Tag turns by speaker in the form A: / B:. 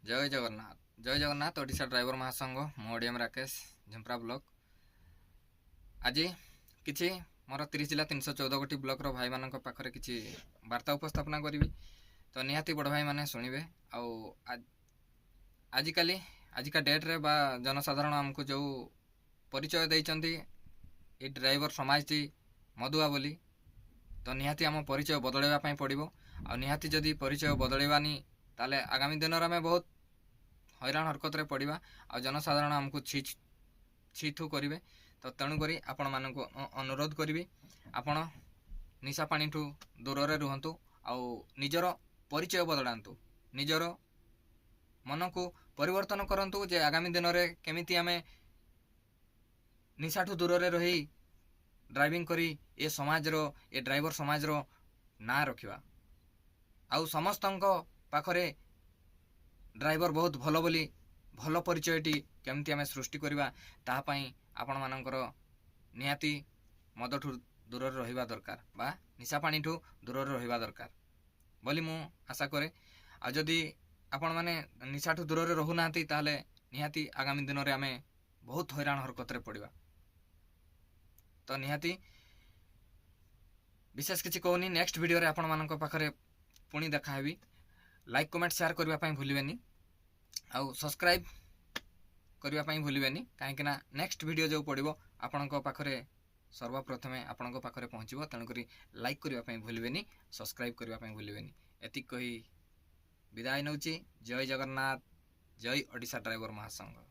A: ଜୟ Jagannath Odisha driver ମହାସଂଘ। ମୁଁ ODM Rakesh, Jhumpura block. ଆଜି କିଛି ମୋର 30 ଜିଲ୍ଲା 314 ଗୋଟି ବ୍ଲକର ଭାଇମାନଙ୍କ ପାଖରେ କିଛି ବାର୍ତ୍ତା ଉପସ୍ଥାପନା କରିବି। ତ ନିହାତି ବଡ଼ ଭାଇମାନେ ଶୁଣିବେ। ଆଉ ଆଜିକା ଡେଟ୍ରେ ବା ଜନସାଧାରଣ ଆମକୁ ଯେଉଁ ପରିଚୟ ଦେଇଛନ୍ତି ଏ ଡ୍ରାଇଭର ସମାଜଟି ମଦୁଆ ବୋଲି, ତ ନିହାତି ଆମ ପରିଚୟ ବଦଳାଇବା ପାଇଁ ପଡ଼ିବ। ଆଉ ନିହାତି ଯଦି ପରିଚୟ ବଦଳାଇବାନି ତାହେଲେ ଆଗାମୀ ଦିନରେ ଆମେ ବହୁତ ହଇରାଣ ହରକତରେ ପଡ଼ିବା। ଆଉ ଜନସାଧାରଣ ଆମକୁ ଛି କରିବେ। ତ ତେଣୁକରି ଆପଣମାନଙ୍କୁ ଅନୁରୋଧ କରିବି, ଆପଣ ନିଶା ପାଣିଠୁ ଦୂରରେ ରୁହନ୍ତୁ। ଆଉ ନିଜର ପରିଚୟ ବଦଳାନ୍ତୁ, ନିଜର ମନକୁ ପରିବର୍ତ୍ତନ କରନ୍ତୁ ଯେ ଆଗାମୀ ଦିନରେ କେମିତି ଆମେ ନିଶାଠୁ ଦୂରରେ ରହି ଡ୍ରାଇଭିଂ କରି ଏ ଡ୍ରାଇଭର ସମାଜର ନାଁ ରଖିବା। ଆଉ ସମସ୍ତଙ୍କ ପାଖରେ ଡ୍ରାଇଭର ବହୁତ ଭଲ ବୋଲି ଭଲ ପରିଚୟଟି କେମିତି ଆମେ ସୃଷ୍ଟି କରିବା, ତାହା ପାଇଁ ଆପଣମାନଙ୍କର ନିହାତି ମଦଠୁ ଦୂରରେ ରହିବା ଦରକାର ବା ନିଶା ପାଣିଠୁ ଦୂରରେ ରହିବା ଦରକାର ବୋଲି ମୁଁ ଆଶା କରେ। ଆଉ ଯଦି ଆପଣମାନେ ନିଶାଠୁ ଦୂରରେ ରହୁନାହାନ୍ତି ତାହେଲେ ନିହାତି ଆଗାମୀ ଦିନରେ ଆମେ ବହୁତ ହଇରାଣ ହରକତରେ ପଡ଼ିବା। ତ ନିହାତି ବିଶେଷ କିଛି କହୁନି, ନେକ୍ସଟ ଭିଡ଼ିଓରେ ଆପଣମାନଙ୍କ ପାଖରେ ପୁଣି ଦେଖା ହେବି। ଲାଇକ୍ କମେଣ୍ଟ ସେୟାର କରିବା ପାଇଁ ଭୁଲିବେନି, ଆଉ ସବସ୍କ୍ରାଇବ୍ କରିବା ପାଇଁ ଭୁଲିବେନି, କାହିଁକିନା ନେକ୍ସଟ ଭିଡ଼ିଓ ଯେଉଁ ପଡ଼ିବ ଆପଣଙ୍କ ପାଖରେ ସର୍ବପ୍ରଥମେ ଆପଣଙ୍କ ପାଖରେ ପହଞ୍ଚିବ। ତେଣୁକରି ଲାଇକ୍ କରିବା ପାଇଁ ଭୁଲିବେନି, ସବସ୍କ୍ରାଇବ୍ କରିବା ପାଇଁ ଭୁଲିବେନି। ଏତିକି କହି ବିଦାୟ ନେଉଛି। ଜୟ ଜଗନ୍ନାଥ, ଜୟ ଓଡ଼ିଶା ଡ୍ରାଇଭର ମହାସଂଘ।